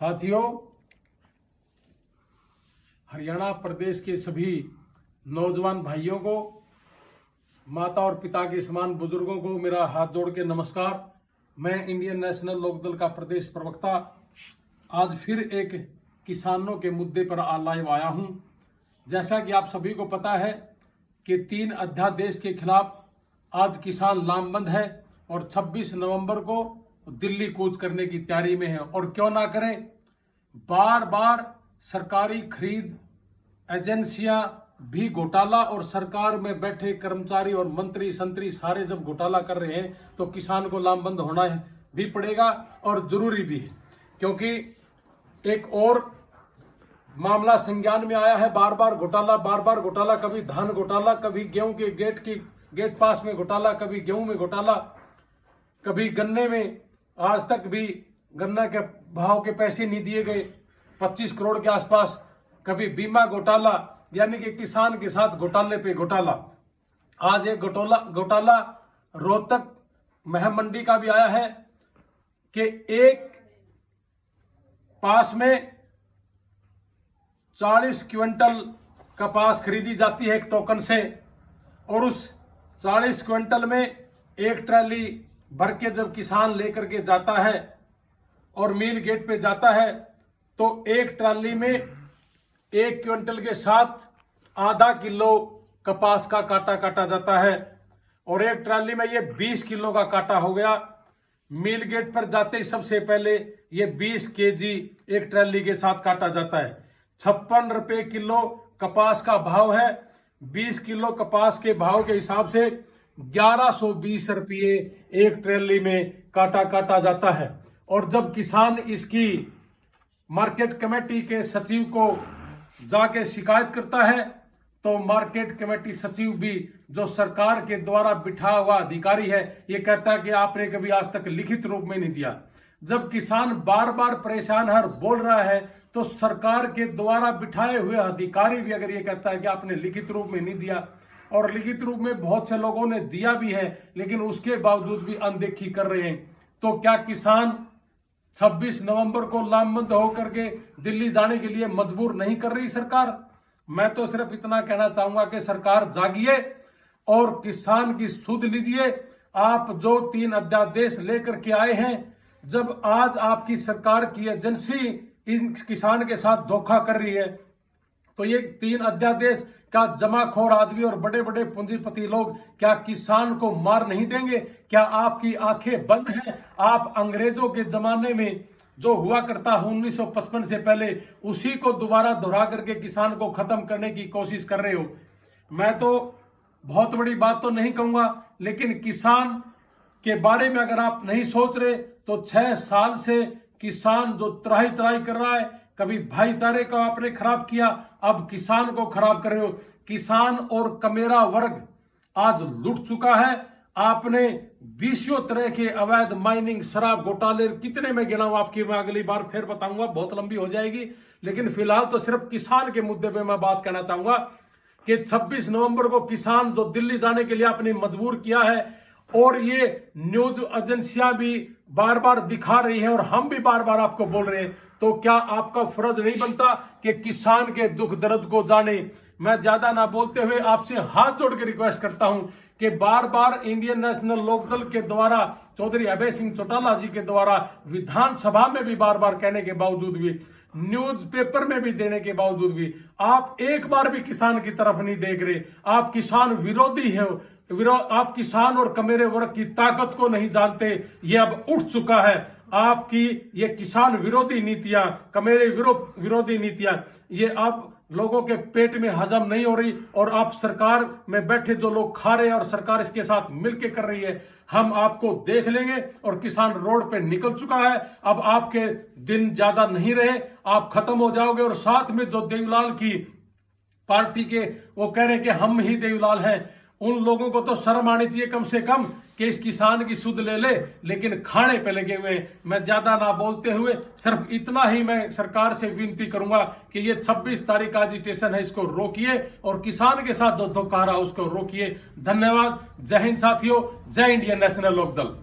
साथियों, हरियाणा प्रदेश के सभी नौजवान भाइयों को, माता और पिता के समान बुजुर्गों को मेरा हाथ जोड़ के नमस्कार। मैं इंडियन नेशनल लोकदल का प्रदेश प्रवक्ता आज फिर एक किसानों के मुद्दे पर लाइव आया हूं। जैसा कि आप सभी को पता है कि 3 अध्यादेश के खिलाफ आज किसान लामबंद है और 26 नवंबर को दिल्ली कूच करने की तैयारी में है। और क्यों ना करें, बार बार सरकारी खरीद एजेंसियां भी घोटाला और सरकार में बैठे कर्मचारी और मंत्री संतरी सारे जब घोटाला कर रहे हैं तो किसान को लामबंद होना भी पड़ेगा और जरूरी भी है, क्योंकि एक और मामला संज्ञान में आया है। बार बार घोटाला, कभी धान घोटाला, कभी गेहूं के गेट पास में घोटाला, कभी गेहूं में घोटाला, कभी गन्ने में। आज तक भी गन्ना के भाव के पैसे नहीं दिए गए, 25 करोड़ के आसपास। कभी बीमा घोटाला, यानी कि किसान के साथ घोटाले पे घोटाला। आज एक घोटाला रोहतक महम मंडी का भी आया है कि एक पास में 40 क्विंटल कपास खरीदी जाती है एक टोकन से, और उस 40 क्विंटल में एक ट्राली भर के जब किसान लेकर के जाता है और मिल गेट पे जाता है तो एक ट्राली में 1 क्विंटल के साथ आधा किलो कपास का काटा काटा जाता है, और एक ट्राली में ये 20 किलो का काटा हो गया। मिल गेट पर जाते ही सबसे पहले ये 20 केजी एक ट्राली के साथ काटा जाता है। 56 रुपए किलो कपास का भाव है। 20 किलो कपास के भाव के हिसाब से 1120 रुपये एक ट्राली में काटा काटा जाता है। और जब किसान इसकी मार्केट कमेटी के सचिव को जाके शिकायत करता है तो मार्केट कमेटी सचिव भी, जो सरकार के द्वारा बिठा हुआ अधिकारी है, ये कहता है कि आपने कभी आज तक लिखित रूप में नहीं दिया। जब किसान बार बार परेशान है और बोल रहा है तो सरकार के द्वारा बिठाए हुए अधिकारी भी अगर ये कहता है कि आपने लिखित रूप में नहीं दिया, और लिखित रूप में बहुत से लोगों ने दिया भी है लेकिन उसके बावजूद भी अनदेखी कर रहे हैं, तो क्या किसान 26 नवंबर को लामबंद होकर के दिल्ली जाने के लिए मजबूर नहीं कर रही सरकार? मैं तो सिर्फ इतना कहना चाहूंगा कि सरकार जागिए और किसान की सुध लीजिए। आप जो 3 अध्यादेश लेकर के आए हैं, जब आज आपकी सरकार की एजेंसी इन किसान के साथ धोखा कर रही है तो ये 3 अध्यादेश का जमाखोर आदमी और बड़े बड़े पूंजीपति लोग क्या किसान को मार नहीं देंगे? क्या आपकी आंखें बंद हैं? आप अंग्रेजों के जमाने में जो हुआ करता है 1955 से पहले, उसी को दोबारा दोहरा करके किसान को खत्म करने की कोशिश कर रहे हो। मैं तो बहुत बड़ी बात तो नहीं कहूंगा, लेकिन किसान के बारे में अगर आप नहीं सोच रहे तो 6 साल से किसान जो त्राही त्राही कर रहा है, कभी भाईचारे को आपने खराब किया, अब किसान को खराब कर रहे हो। किसान और कमेरा वर्ग आज लुट चुका है। आपने 20 तरह के अवैध माइनिंग, शराब घोटाले कितने में गिनाऊं आपकी, मैं अगली बार फिर बताऊंगा, बहुत लंबी हो जाएगी। लेकिन फिलहाल तो सिर्फ किसान के मुद्दे पे मैं बात कहना चाहूंगा कि 26 नवंबर को किसान जो दिल्ली जाने के लिए आपने मजबूर किया है, और ये न्यूज एजेंसियां भी बार बार दिखा रही हैं और हम भी बार बार आपको बोल रहे हैं, तो क्या आपका फर्ज नहीं बनता कि किसान के दुख दर्द को जाने? मैं ज्यादा ना बोलते हुए आपसे हाथ जोड़ के रिक्वेस्ट करता हूं कि बार बार इंडियन नेशनल लोकदल के द्वारा, चौधरी अभय सिंह चौटाला जी के द्वारा विधानसभा में भी बार बार कहने के बावजूद भी, न्यूज़पेपर में भी देने के बावजूद भी, आप एक बार भी किसान की तरफ नहीं देख रहे। आप किसान विरोधी है, आप किसान और कमेरे वर्ग की ताकत को नहीं जानते। ये अब उठ चुका है। आपकी ये किसान विरोधी नीतियां, कमेरे विरोधी नीतियां, ये अब लोगों के पेट में हजम नहीं हो रही, और आप सरकार में बैठे जो लोग खा रहे हैं और सरकार इसके साथ मिलकर कर रही है। हम आपको देख लेंगे, और किसान रोड पे निकल चुका है। अब आपके दिन ज्यादा नहीं रहे, आप खत्म हो जाओगे। और साथ में जो देवीलाल की पार्टी के वो कह रहे हैं कि हम ही देवीलाल हैं, उन लोगों को तो शर्म आनी चाहिए कम से कम कि इस किसान की सुध ले ले, लेकिन खाने पे लगे हुए। मैं ज्यादा ना बोलते हुए सिर्फ इतना ही मैं सरकार से विनती करूंगा कि ये 26 तारीख का एजिटेशन है, इसको रोकिए, और किसान के साथ जो धोखा रहा उसको रोकिए। धन्यवाद। जय हिंद साथियों, जय इंडियन नेशनल लोकदल।